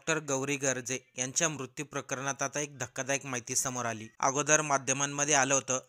Doctor Gauri Garje यांच्या मृत्यू प्रकरणात आता एक धक्कादायक माहिती समोर आली. अगोदर माध्यमांमध्ये आलं होतं,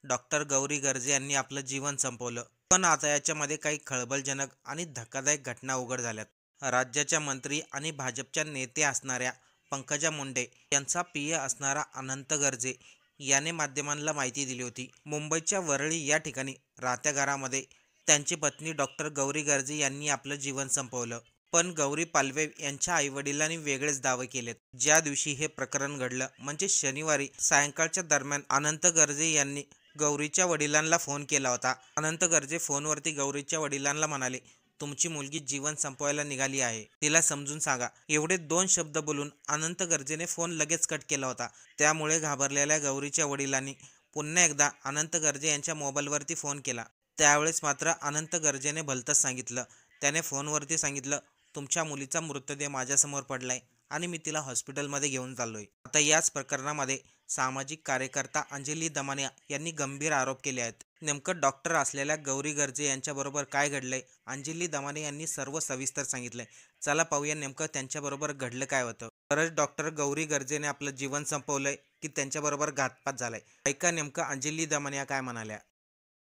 डॉक्टर गौरी गर्जे यांनी आपलं जीवन संपवलं. पण आता याच्यामध्ये काही खळबळजनक आणि धक्कादायक घटना उघड झाल्यात. राज्याच्या मंत्री आणि भाजपच्या नेते असणाऱ्या पंकजा मुंडे यांचा पीए असणारा अनंत गर्जे याने माध्यमांना माहिती दिली होती. मुंबईच्या वरळी या ठिकाणी राहत्या घरामध्ये त्यांची पत्नी डॉक्टर गौरी गर्जे यांनी आपलं जीवन संपवलं. पण गौरी पालवे यांच्या आईवडिलांनी वेगळेच दावे केलेत. ज्या दिवशी हे प्रकरण घडलं म्हणजे शनिवारी सायंकाळच्या दरम्यान अनंत गर्जे यांनी गौरीच्या वडिलांना फोन केला होता. अनंत गर्जे फोनवरती गौरीच्या वडिलांना म्हणाले, तुमची मुलगी जीवन संपवायला निघाली आहे, तिला समजून सांगा. एवढे दोन शब्द बोलून अनंत गर्जेने फोन लगेच कट केला होता. त्यामुळे घाबरलेल्या गौरीच्या वडिलांनी पुन्हा एकदा अनंत गर्जे यांच्या मोबाईलवरती फोन केला. त्यावेळेस मात्र अनंत गर्जेने भलतंच सांगितलं. त्याने फोनवरती सांगितलं, तुमच्या मुलीचा मृतदेह माझ्यासमोर पडलाय आणि मी तिला हॉस्पिटलमध्ये घेऊन चाललोय. आता याच प्रकरणामध्ये सामाजिक कार्यकर्ता अंजली दमानिया यांनी गंभीर आरोप केले आहेत. नेमकं डॉक्टर असलेल्या गौरी गर्जे यांच्याबरोबर काय घडलंय, अंजली दमानिया यांनी सर्व सविस्तर सांगितलंय. चला पाहूया नेमकं त्यांच्याबरोबर घडलं काय होतं. खरंच डॉक्टर गौरी गर्जेने आपलं जीवन संपवलंय की त्यांच्याबरोबर घातपात झालाय? ऐका नेमकं अंजली दमानिया काय म्हणाल्या.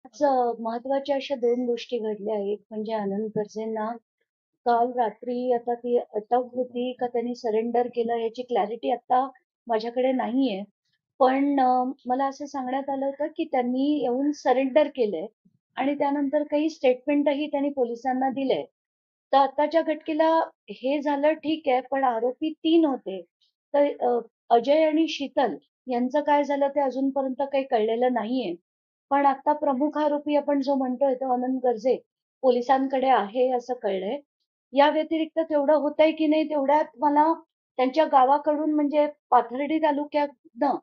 आज महत्त्वाच्या अशा 2 गोष्टी घडल्या. एक म्हणजे आनंद गर्जेंना काल रात्री आता ती अटक होती का त्यांनी सरेंडर केलं याची क्लॅरिटी आता माझ्याकडे नाहीये. पण मला असं सांगण्यात आलं होतं, की त्यांनी येऊन सरेंडर केलंय आणि त्यानंतर काही स्टेटमेंटही त्यांनी पोलिसांना दिलंय. तर आत्ताच्या घटकेला हे झालं ठीक आहे, पण आरोपी 3 होते. तर अजय आणि शीतल यांचं काय झालं ते अजूनपर्यंत काही कळलेलं नाहीये. पण आता प्रमुख आरोपी आपण जो म्हणतोय तो आनंद गर्जे पोलिसांकडे आहे असं कळलंय. या व्यतिरिक्त तेवढं होतंय की नाही तेवढ्यात मला त्यांच्या गावाकडून म्हणजे पाथर्डी तालुक्यातनं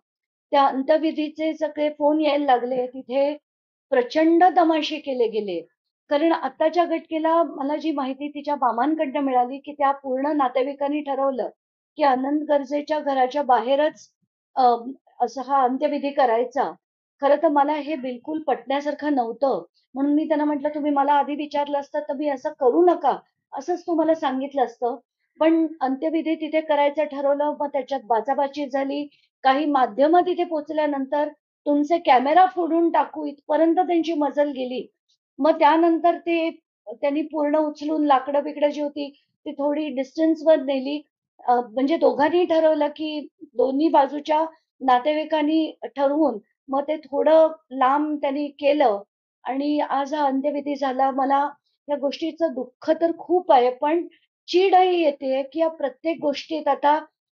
त्या अंत्यविधीचे सगळे फोन यायला लागले. तिथे प्रचंड तमाशे केले गेले. कारण आत्ताच्या घटनेला मला जी माहिती तिच्या मामांकडनं मिळाली, की त्या पूर्ण नातेवाईकांनी ठरवलं, की आनंद गर्जेच्या घराच्या बाहेरच अ, असा हा अंत्यविधी करायचा. खरं तर मला हे बिलकुल पटण्यासारखं नव्हतं. म्हणून मी त्यांना म्हटलं, "तुम्ही मला आधी विचारलं असतं, तर मी असं करू नका." असंच तुम्हाला सांगितलं असतं. पण अंत्यविधी तिथे करायचं ठरवलं. मग त्याच्यात बाचाबाची झाली. काही माध्यमं तिथे पोहोचल्यानंतर तुमचे कॅमेरा फोडून टाकू इथपर्यंत त्यांची मजल गेली. मग त्यानंतर ते त्यांनी पूर्ण उचलून लाकडं-बिकडं जी होती, ती थोडी डिस्टन्सवर नेली. म्हणजे दोघांनी ठरवलं, की दोन्ही बाजूच्या नातेवाईकांनी ठरवून मग ते थोडं लांब त्यांनी केलं आणि आज हा अंत्यविधी झाला. मला या गोष्टीचं दुःख तर खूप आहे, पण चीडही येतेय, की या प्रत्येक गोष्टीत आता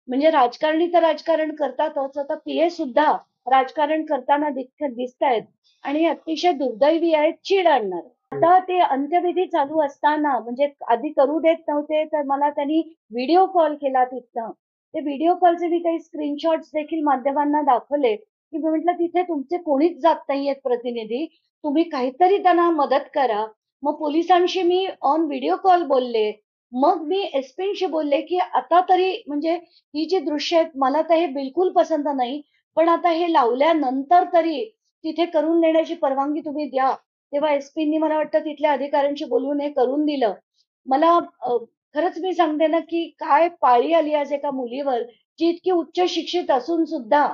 म्हणजे राजकारणी तर राजकारण करतातच. आता पीए सुद्धा राजकारण करताना दिसतायत आणि अतिशय दुर्दैवी आहेत, चीड आणणार. आता ते अंत्यविधी चालू असताना म्हणजे आधी करू देत नव्हते, तर मला त्यांनी व्हिडिओ कॉल केला तिथनं. ते व्हिडिओ कॉलचे मी काही स्क्रीनशॉट्स देखील माध्यमांना दाखवले, की मी म्हटलं, "तिथे तुमचे कोणीच जात नाहीयेत प्रतिनिधी. तुम्ही काहीतरी त्यांना मदत करा." मग पोलिसांशी मी ऑन व्हिडिओ कॉल बोलले. मग मी एस-पींशी बोलले, की आता तरी म्हणजे ही जी दृश्य आहेत मला तर हे बिलकुल पसंत नाही. पण आता हे लावल्यानंतर तरी तिथे करून देण्याची परवानगी तुम्ही द्या. तेव्हा एस-पींनी मला वाटतं तिथल्या अधिकाऱ्यांशी बोलून हे करून दिलं. मला खरंच मी सांगते ना, की काय पाळी आली आज एका मुलीवर, जी इतकी उच्च शिक्षित असून सुद्धा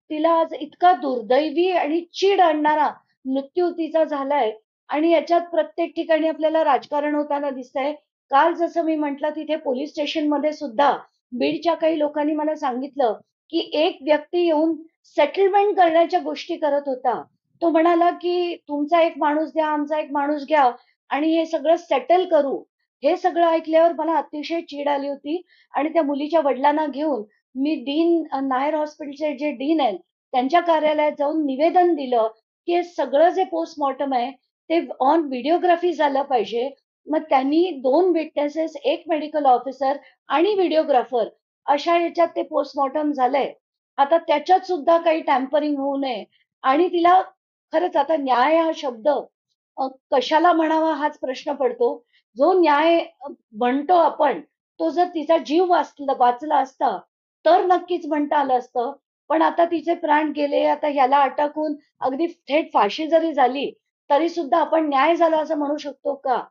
तिला आज इतका दुर्दैवी आणि चीड आणणारा मृत्यू तिचा झालाय आणि याच्यात प्रत्येक ठिकाणी आपल्याला राजकारण होताना दिसतंय. काल जसं मी म्हटलं तिथे पोलिस स्टेशनमध्ये सुद्धा बीडच्या काही लोकांनी मला सांगितलं, की एक व्यक्ती येऊन सेटलमेंट करण्याच्या गोष्टी करत होता. तो म्हणाला, की "तुमचा एक माणूस द्या, आमचा एक माणूस घ्या आणि हे सगळं सेटल करू." हे सगळं ऐकल्यावर मला अतिशय चीड आली होती आणि त्या मुलीच्या वडिलांना घेऊन मी नायर हॉस्पिटलचे जे डीन आहेत, त्यांच्या कार्यालयात जाऊन निवेदन दिलं, की हे सगळं जे पोस्टमॉर्टम आहे, ते ऑन व्हिडिओग्राफी झालं पाहिजे. मग त्यांनी 2 विटनेसेस, 1 मेडिकल ऑफिसर आणि व्हिडिओग्राफर अशा ह्याच्यात ते पोस्टमॉर्टम झालंय. आता त्याच्यात सुद्धा काही टॅम्परिंग होऊ नये आणि तिला खरंच आता न्याय हा शब्द कशाला म्हणावा हाच प्रश्न पडतो. जो न्याय म्हणतो आपण, तो जर तिचा जीव वाचला असता, तर नक्कीच म्हणता आलं असतं. पण आता तिचे प्राण गेले. आता ह्याला अटक होऊन अगदी थेट फाशी जरी झाली, तरी सुद्धा आपण न्याय झाला असं म्हणू शकतो का?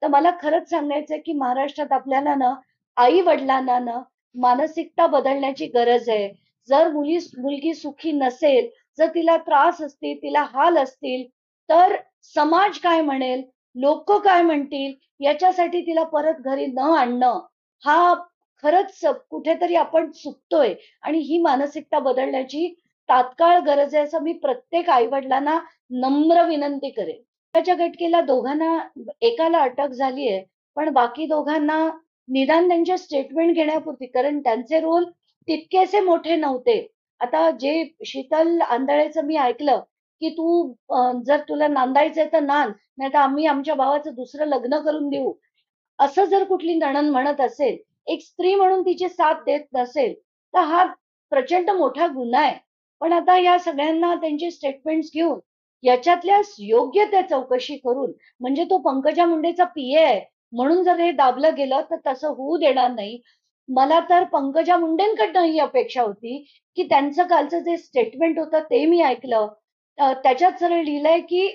तर मला खरंच सांगायचंय, की महाराष्ट्रात आपल्याला ना, आई-वडिलांना ना, मानसिकता बदलण्याची गरज आहे. जर मुलगी सुखी नसेल, जर तिला त्रास असतील, तिला हाल असतील, तर समाज काय म्हणेल, लोकं काय म्हणतील, याच्यासाठी तिला परत घरी न आणणं, हा खरंच कुठेतरी आपण चुकतोय आणि ही मानसिकता बदलण्याची तात्काळ गरज आहे, असं मी प्रत्येक आई-वडिलांना नम्र विनंती करेन. त्याच्या घटकेला दोघांना एकाला अटक झाली आहे, पण बाकी दोघांना निदान त्यांचे स्टेटमेंट घेण्यापुरती, कारण त्यांचे रोल तितकेसे मोठे नव्हते. आता जे शीतल आंधळेचं मी ऐकलं, की "तू जर तुला नांदायचंय तर नांद, नाहीतर आम्ही आमच्या भावाचं दुसरं लग्न करून देऊ." असं जर कुठली नणंद म्हणत असेल, एक स्त्री म्हणून तिची साथ देत नसेल, तर हा प्रचंड मोठा गुन्हा आहे. पण आता या सगळ्यांना त्यांचे स्टेटमेंट्स घेऊन, याच्यातल्या योग्य त्या चौकशी करून, म्हणजे तो पंकजा मुंडेचा पीए आहे, म्हणून जर हे दाबलं गेलं, तर तसं होऊ देणार नाही. मला तर पंकजा मुंडेंकडनं ही अपेक्षा होती, की त्यांचं कालचं जे स्टेटमेंट होतं ते मी ऐकलं. त्याच्यात सरळ लिहिलंय, की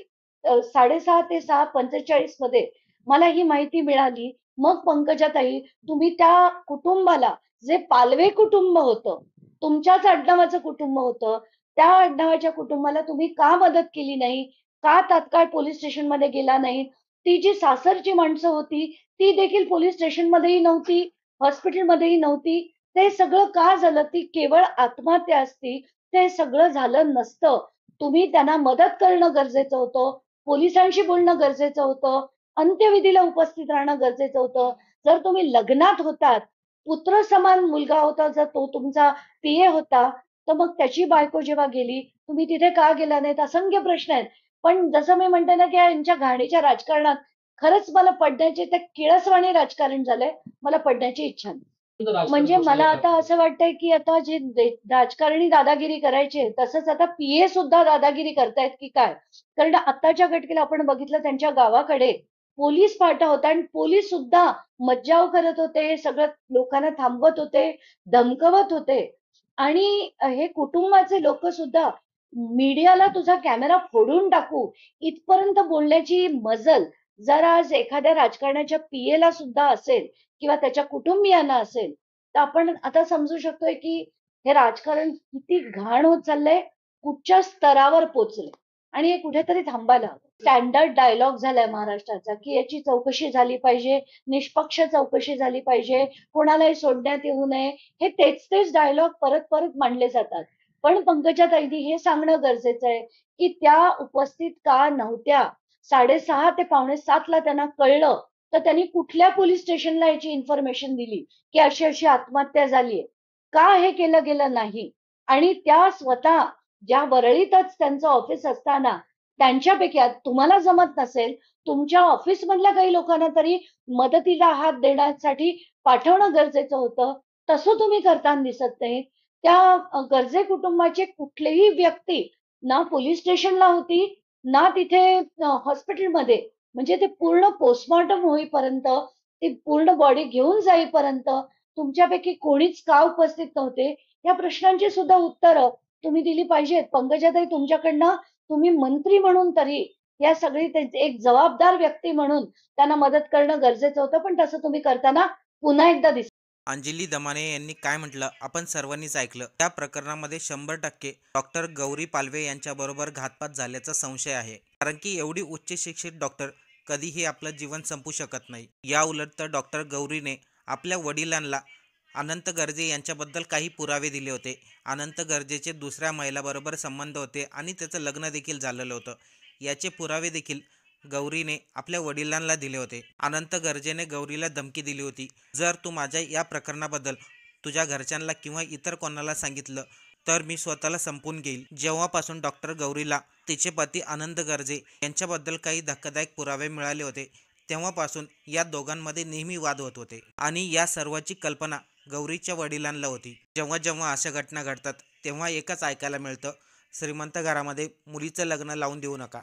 6:30 ते 6:45 मध्ये मला ही माहिती मिळाली. मग पंकजाताई, तुम्ही त्या कुटुंबाला, जे पालवे कुटुंब होतं, तुमच्याच आडनावाचं कुटुंब होतं, त्या आडनावाच्या कुटुंबाला तुम्ही का मदत केली नाही? का तात्काळ पोलिस स्टेशनमध्ये गेला नाहीत? ती जी सासरची माणसं होती, ती देखील पोलिस स्टेशनमध्येही नव्हती, हॉस्पिटलमध्येही नव्हती. ते सगळं का झालं? ती केवळ आत्महत्या असती, ते सगळं झालं नसतं. तुम्ही त्यांना मदत करणं गरजेचं होतं. पोलिसांशी बोलणं गरजेचं होतं. अंत्यविधीला उपस्थित राहणं गरजेचं होतं. जर तुम्ही लग्नात होतात, पुत्रसमान मुलगा होता, जर तो तुमचा पीए होता, तर मग त्याची बायको जेव्हा गेली, तुम्ही तिथे का गेला नाहीत? असंख्य प्रश्न आहेत. पण जसं मी म्हणते ना, की यांच्या घाणीच्या राजकारणात खरंच मला पडण्याचे, ते किळसवाणी राजकारण झालंय. मला पडण्याची इच्छा नाही. म्हणजे मला आता असं वाटतंय, की आता जे राजकारणी दादागिरी करायचे, तसंच आता पीए सुद्धा दादागिरी करतायत की काय? कारण आत्ताच्या घटनेला आपण बघितलं, त्यांच्या गावाकडे पोलीस फाटा होता आणि पोलीस सुद्धा मज्जाव करत होते, सगळं लोकांना थांबवत होते, धमकवत होते. आणि हे कुटुंबाचे लोकं सुद्धा मीडियाला तुझा कॅमेरा फोडून टाकू, इथपर्यंत बोलण्याची मजल जर आज एखाद्या राजकारण्याच्या पीएला सुद्धा असेल किंवा त्याच्या कुटुंबियांना असेल, तर आपण आता समजू शकतोय, की हे राजकारण किती घाण होत चाललंय, कुठच्या स्तरावर पोहोचलंय आणि हे कुठेतरी थांबायला हवं. स्टँडर्ड डायलॉग झालाय महाराष्ट्राचा, की याची चौकशी झाली पाहिजे, निष्पक्ष चौकशी झाली पाहिजे, कोणालाही सोडण्यात येऊ नये. हे तेच डायलॉग परत-परत मांडले जातात. पण पंकजाताईंनी हे सांगणं गरजेचं आहे, की त्या उपस्थित का नव्हत्या? 6:30 ते 6:45 ला त्यांना कळलं, तर त्यांनी कुठल्या पोलीस स्टेशनला याची इन्फॉर्मेशन दिली, की अशी-अशी आत्महत्या झालीये? का हे केलं गेलं नाही? आणि त्या स्वतः ज्या वरळीतच त्यांचं ऑफिस असताना, त्यांच्यापैकी तुम्हाला जमत नसेल, तुमच्या ऑफिसमधल्या काही लोकांना तरी मदतीला हात देण्यासाठी पाठवणं गरजेचं होतं. तसं तुम्ही करताना दिसत नाही. त्या गरजे कुटुंबाचे कुठलीही व्यक्ती ना पोलिस स्टेशनला होती, ना तिथे हॉस्पिटलमध्ये. म्हणजे ते पूर्ण पोस्टमॉर्टम होईपर्यंत, ती पूर्ण बॉडी घेऊन जाईपर्यंत तुमच्यापैकी कोणीच का उपस्थित नव्हते? या प्रश्नांची सुद्धा उत्तरं तुम्ही दिली पाहिजेत. पंकजाताई, तुमच्याकडनं तुम्ही मंत्री म्हणून तरी या सगळी एक जबाबदार व्यक्ती म्हणून त्यांना मदत करणं गरजेचं होतं. पण तसं तुम्ही करताना पुन्हा एकदा दिसलं. अंजली दमाने यांनी काय म्हटलं आपण सर्वांनीच ऐकलं. या प्रकरणामध्ये 100% डॉक्टर गौरी पालवे यांच्याबरोबर घातपात झाल्याचा संशय आहे. कारण की एवढी उच्च शिक्षित डॉक्टर कधीही आपलं जीवन संपू शकत नाही. या उलट तर डॉक्टर गौरीने आपल्या वडिलांना अनंत गर्जे यांच्याबद्दल काही पुरावे दिले होते. अनंत गर्जेचे दुसऱ्या महिलाबरोबर संबंध होते आणि त्याचं लग्न देखील झालेलं होतं. याचे पुरावे देखील गौरीने आपल्या वडिलांना दिले होते. अनंत गर्जेने गौरीला धमकी दिली होती, जर तू माझ्या या प्रकरणाबद्दल तुझ्या घरच्यांना किंवा इतर कोणाला सांगितलं तर मी स्वतःला संपवून घेईल. जेव्हापासून डॉक्टर गौरीला तिचे पती आनंद गर्जे यांच्याबद्दल काही धक्कादायक पुरावे मिळाले होते, तेव्हापासून या दोघांमध्ये नेहमी वाद होत होते आणि या सर्वाची कल्पना गौरीच्या वडिलांना होती. जेव्हा जेव्हा अशा घटना घडतात तेव्हा एकच ऐकायला मिळतं, श्रीमंत घरामध्ये मुलीचं लग्न लावून देऊ नका.